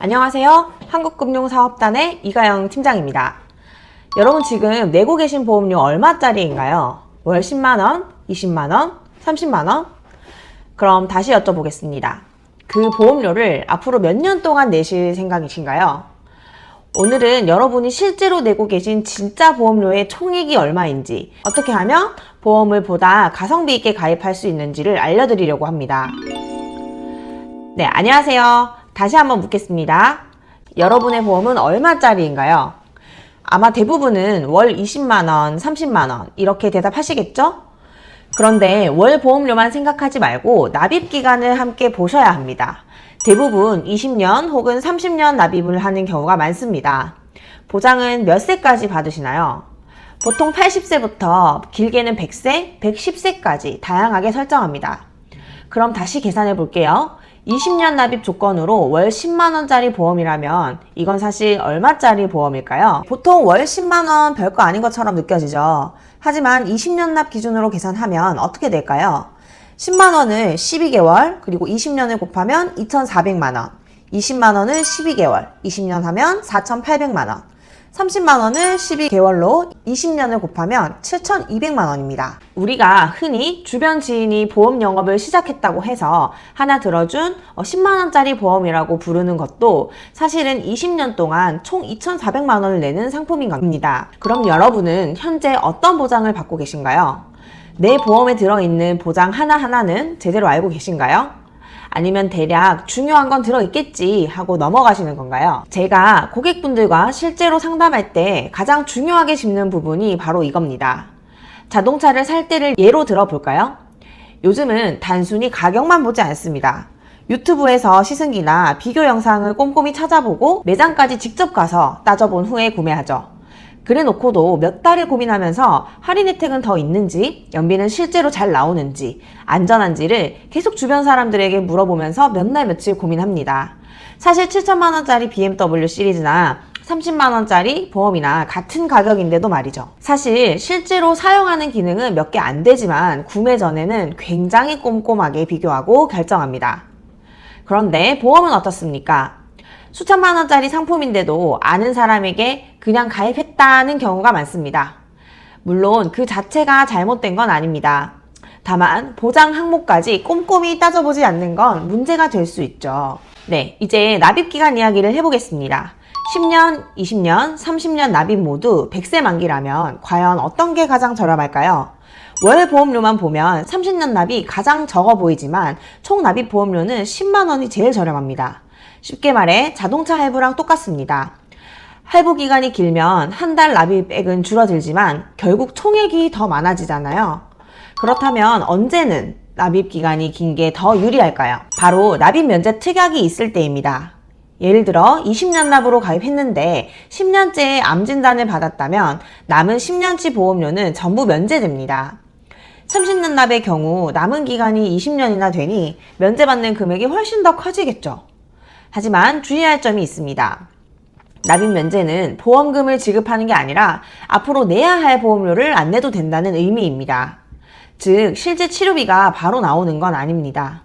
안녕하세요. 한국금융사업단의 이가영 팀장입니다. 여러분 지금 내고 계신 보험료 얼마짜리인가요? 월 10만원, 20만원, 30만원? 그럼 다시 여쭤보겠습니다. 그 보험료를 앞으로 몇 년 동안 내실 생각이신가요? 오늘은 여러분이 실제로 내고 계신 진짜 보험료의 총액이 얼마인지, 어떻게 하면 보험을 보다 가성비 있게 가입할 수 있는지를 알려드리려고 합니다. 네, 안녕하세요. 다시 한번 묻겠습니다. 여러분의 보험은 얼마짜리인가요? 아마 대부분은 월 20만원, 30만원 이렇게 대답하시겠죠? 그런데 월 보험료만 생각하지 말고 납입 기간을 함께 보셔야 합니다. 대부분 20년 혹은 30년 납입을 하는 경우가 많습니다. 보장은 몇 세까지 받으시나요? 보통 80세부터 길게는 100세, 110세까지 다양하게 설정합니다. 그럼 다시 계산해 볼게요. 20년 납입 조건으로 월 10만원짜리 보험이라면 이건 사실 얼마짜리 보험일까요? 보통 월 10만원 별거 아닌 것처럼 느껴지죠. 하지만 20년 납 기준으로 계산하면 어떻게 될까요? 10만원을 12개월, 그리고 20년을 곱하면 2,400만원, 20만원을 12개월, 20년 하면 4,800만원, 30만원을 12개월로 20년을 곱하면 7,200만원입니다. 우리가 흔히 주변 지인이 보험 영업을 시작했다고 해서 하나 들어준 10만원짜리 보험이라고 부르는 것도 사실은 20년 동안 총 2,400만원을 내는 상품인 겁니다. 그럼 여러분은 현재 어떤 보장을 받고 계신가요? 내 보험에 들어있는 보장 하나하나는 제대로 알고 계신가요? 아니면 대략 중요한 건 들어있겠지 하고 넘어가시는 건가요? 제가 고객분들과 실제로 상담할 때 가장 중요하게 짚는 부분이 바로 이겁니다. 자동차를 살 때를 예로 들어볼까요? 요즘은 단순히 가격만 보지 않습니다. 유튜브에서 시승기나 비교 영상을 꼼꼼히 찾아보고 매장까지 직접 가서 따져본 후에 구매하죠. 그래 놓고도 몇 달을 고민하면서 할인 혜택은 더 있는지, 연비는 실제로 잘 나오는지, 안전한지를 계속 주변 사람들에게 물어보면서 몇 날 며칠 고민합니다. 사실 7천만원짜리 BMW 시리즈나 30만원짜리 보험이나 같은 가격인데도 말이죠. 사실 실제로 사용하는 기능은 몇 개 안 되지만 구매 전에는 굉장히 꼼꼼하게 비교하고 결정합니다. 그런데 보험은 어떻습니까? 수천만 원짜리 상품인데도 아는 사람에게 그냥 가입했다는 경우가 많습니다. 물론 그 자체가 잘못된 건 아닙니다. 다만 보장 항목까지 꼼꼼히 따져보지 않는 건 문제가 될 수 있죠. 네, 이제 납입기간 이야기를 해보겠습니다. 10년, 20년, 30년 납입 모두 100세 만기라면 과연 어떤 게 가장 저렴할까요? 월 보험료만 보면 30년 납이 가장 적어 보이지만 총 납입 보험료는 10만원이 제일 저렴합니다. 쉽게 말해 자동차 할부랑 똑같습니다. 할부 기간이 길면 한 달 납입액은 줄어들지만 결국 총액이 더 많아지잖아요. 그렇다면 언제는 납입 기간이 긴 게 더 유리할까요? 바로 납입 면제 특약이 있을 때입니다. 예를 들어 20년 납으로 가입했는데 10년째에 암 진단을 받았다면 남은 10년치 보험료는 전부 면제됩니다. 30년 납의 경우 남은 기간이 20년이나 되니 면제받는 금액이 훨씬 더 커지겠죠. 하지만 주의할 점이 있습니다. 납입 면제는 보험금을 지급하는 게 아니라 앞으로 내야 할 보험료를 안 내도 된다는 의미입니다. 즉 실제 치료비가 바로 나오는 건 아닙니다.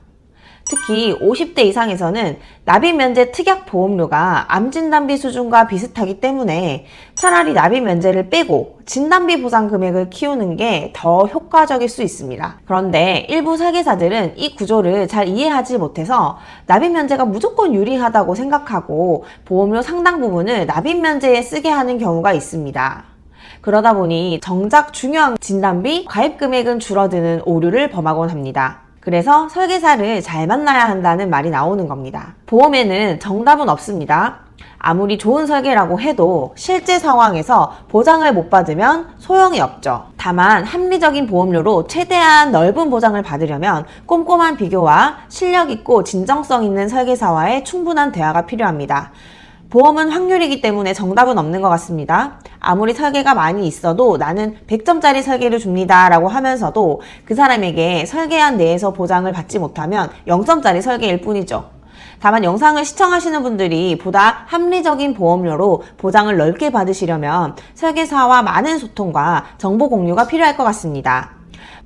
특히 50대 이상에서는 납입 면제 특약 보험료가 암 진단비 수준과 비슷하기 때문에 차라리 납입 면제를 빼고 진단비 보상 금액을 키우는 게 더 효과적일 수 있습니다. 그런데 일부 설계사들은 이 구조를 잘 이해하지 못해서 납입 면제가 무조건 유리하다고 생각하고 보험료 상당 부분을 납입 면제에 쓰게 하는 경우가 있습니다. 그러다 보니 정작 중요한 진단비, 가입 금액은 줄어드는 오류를 범하곤 합니다. 그래서 설계사를 잘 만나야 한다는 말이 나오는 겁니다. 보험에는 정답은 없습니다. 아무리 좋은 설계라고 해도 실제 상황에서 보장을 못 받으면 소용이 없죠. 다만 합리적인 보험료로 최대한 넓은 보장을 받으려면 꼼꼼한 비교와 실력 있고 진정성 있는 설계사와의 충분한 대화가 필요합니다. 보험은 확률이기 때문에 정답은 없는 것 같습니다. 아무리 설계가 많이 있어도 나는 100점짜리 설계를 줍니다 라고 하면서도 그 사람에게 설계안 내에서 보장을 받지 못하면 0점짜리 설계일 뿐이죠. 다만 영상을 시청하시는 분들이 보다 합리적인 보험료로 보장을 넓게 받으시려면 설계사와 많은 소통과 정보 공유가 필요할 것 같습니다.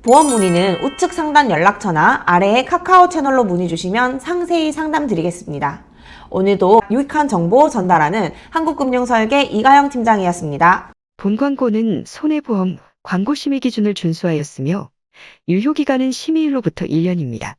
보험 문의는 우측 상단 연락처나 아래의 카카오 채널로 문의 주시면 상세히 상담 드리겠습니다. 오늘도 유익한 정보 전달하는 한국금융설계 이가영 팀장이었습니다. 본 광고는 손해보험 광고 심의 기준을 준수하였으며 유효기간은 심의일로부터 1년입니다.